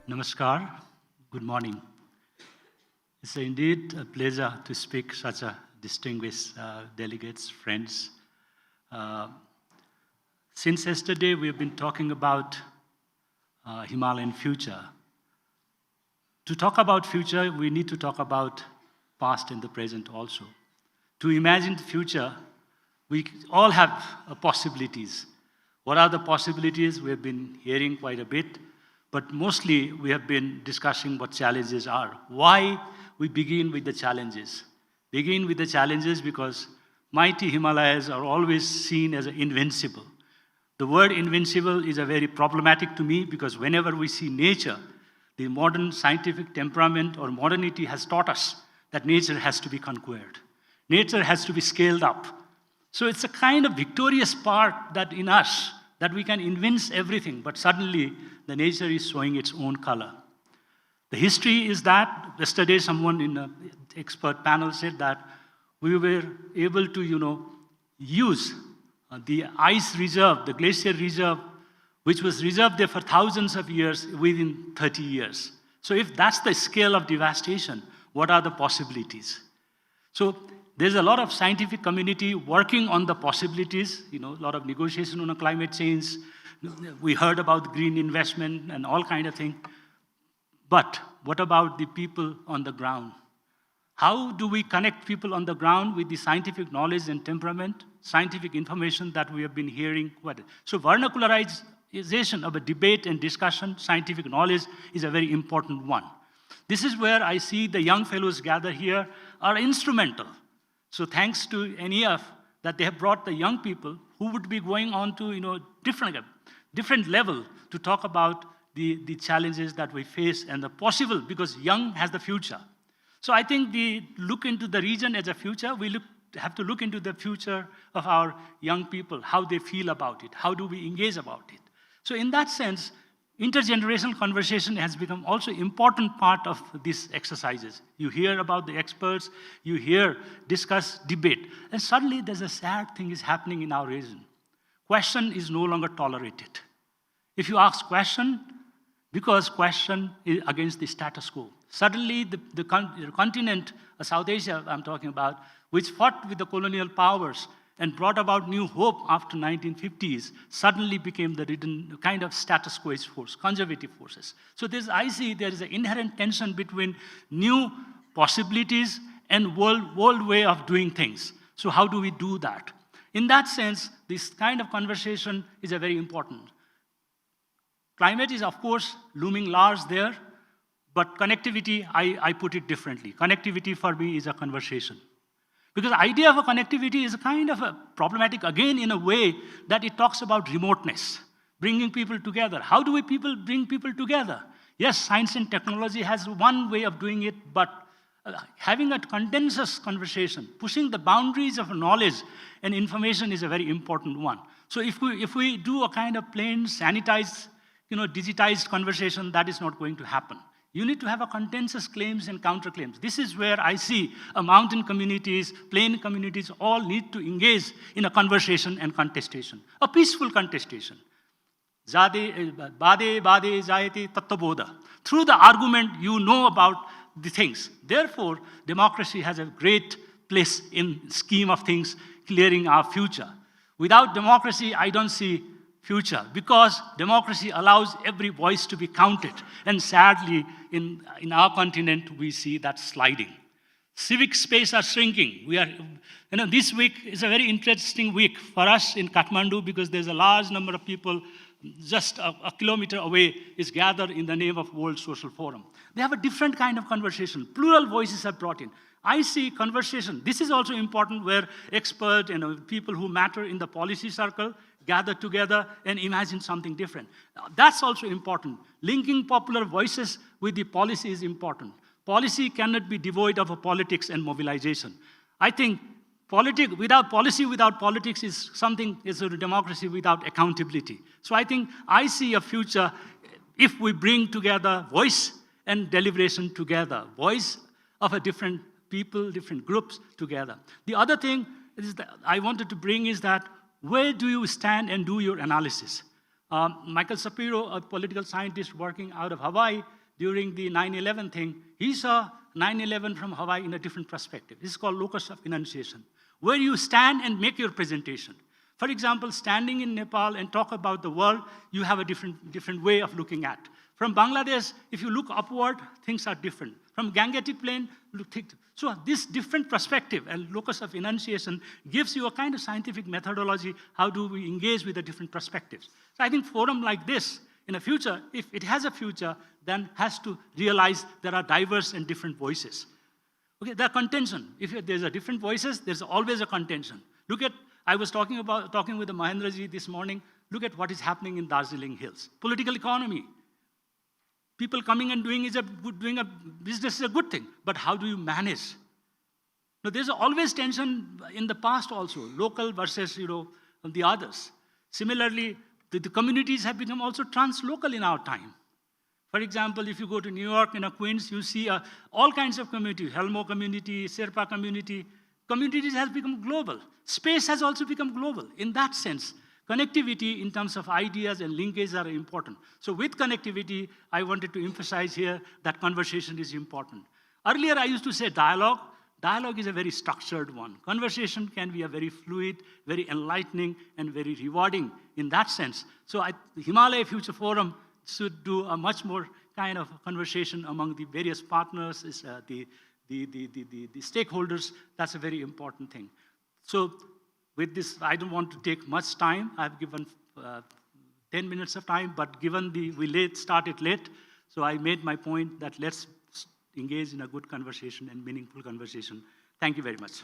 Namaskar. Good morning. It's indeed a pleasure to speak such a distinguished delegates, friends. Since yesterday, we've been talking about Himalayan future. To talk about future, we need to talk about past and the present also. To imagine the future, we all have possibilities. What are the possibilities? We've been hearing quite a bit, but mostly we have been discussing what challenges are. Why we begin with the challenges? Begin with the challenges because mighty Himalayas are always seen as invincible. The word invincible is a very problematic to me because whenever we see nature, the modern scientific temperament or modernity has taught us that nature has to be conquered. Nature has to be scaled up. So it's a kind of victorious part that in us, that we can evince everything, but suddenly the nature is showing its own color. The history is that, yesterday someone in an expert panel said that we were able to, use the ice reserve, the glacier reserve, which was reserved there for thousands of years within 30 years. So if that's the scale of devastation, what are the possibilities? So there's a lot of scientific community working on the possibilities, a lot of negotiation on climate change. We heard about green investment and all kind of things. But what about the people on the ground? How do we connect people on the ground with the scientific knowledge and temperament, scientific information that we have been hearing? So vernacularization of a debate and discussion, scientific knowledge is a very important one. This is where I see the young fellows gather here are instrumental. So thanks to NEF that they have brought the young people who would be going on to different level to talk about the challenges that we face and the possible, because young has the future. So I think we look into the region as a future. We have to look into the future of our young people, how they feel about it, how do we engage about it. So in that sense, intergenerational conversation has become also important part of these exercises. You hear about the experts, you hear, discuss, debate, and suddenly there's a sad thing is happening in our region. Question is no longer tolerated. If you ask question, because question is against the status quo. Suddenly the continent, South Asia I'm talking about, which fought with the colonial powers and brought about new hope after 1950s, suddenly became the kind of status quo force, conservative forces. So I see there is an inherent tension between new possibilities and world way of doing things. So how do we do that? In that sense, this kind of conversation is a very important. Climate is, of course, looming large there, but connectivity, I put it differently. Connectivity for me is a conversation. Because the idea of a connectivity is a kind of a problematic, again, in a way that it talks about remoteness, bringing people together. How do we bring people together? Yes, science and technology has one way of doing it, but having a consensus conversation, pushing the boundaries of knowledge and information is a very important one. So if we do a kind of plain, sanitized, digitized conversation, that is not going to happen. You need to have a consensus claims and counterclaims. This is where I see mountain communities, plain communities, all need to engage in a conversation and contestation, a peaceful contestation. Bade jayati tattvaboda. Through the argument, you know about the things. Therefore, democracy has a great place in scheme of things, clearing our future. Without democracy, I don't see future, because democracy allows every voice to be counted. And sadly, in our continent, we see that sliding. Civic space are shrinking. This week is a very interesting week for us in Kathmandu because there's a large number of people just a kilometer away is gathered in the name of World Social Forum. They have a different kind of conversation. Plural voices are brought in. I see conversation. This is also important where experts and people who matter in the policy circle gather together and imagine something different. That's also important. Linking popular voices with the policy is important. Policy cannot be devoid of a politics and mobilization. I think without policy, without politics is a democracy without accountability. So I see a future if we bring together voice and deliberation together, voice of a different people, different groups together. The other thing is that I wanted to bring is that where do you stand and do your analysis? Michael Shapiro, a political scientist working out of Hawaii, during the 9/11 thing, he saw 9/11 from Hawaii in a different perspective. This is called locus of enunciation, where you stand and make your presentation. For example, standing in Nepal and talk about the world, you have a different way of looking at. From Bangladesh, if you look upward, things are different. From Gangetic Plain, so this different perspective and locus of enunciation gives you a kind of scientific methodology, how do we engage with the different perspectives. So I think forum like this, in the future, if it has a future, then has to realize there are diverse and different voices. Okay, there are contention. If there's a different voices, there's always a contention. Look at, I was talking with the Mahendraji this morning, look at what is happening in Darjeeling Hills. Political economy. People coming and doing a business is a good thing, but how do you manage? Now, there's always tension in the past also, local versus the others. Similarly, the communities have become also translocal in our time. For example, if you go to New York, Queens, you see all kinds of communities, Helmo community, Sherpa community. Communities have become global. Space has also become global. In that sense, connectivity in terms of ideas and linkage are important. So with connectivity, I wanted to emphasize here that conversation is important. Earlier, I used to say dialogue. Dialogue is a very structured one. Conversation can be a very fluid, very enlightening, and very rewarding in that sense. So the Himalaya Future Forum should do a much more kind of conversation among the various partners, the stakeholders. That's a very important thing. So with this, I don't want to take much time. I've given 10 minutes of time, but given we started late, so I made my point that let's engage in a good conversation and meaningful conversation. Thank you very much.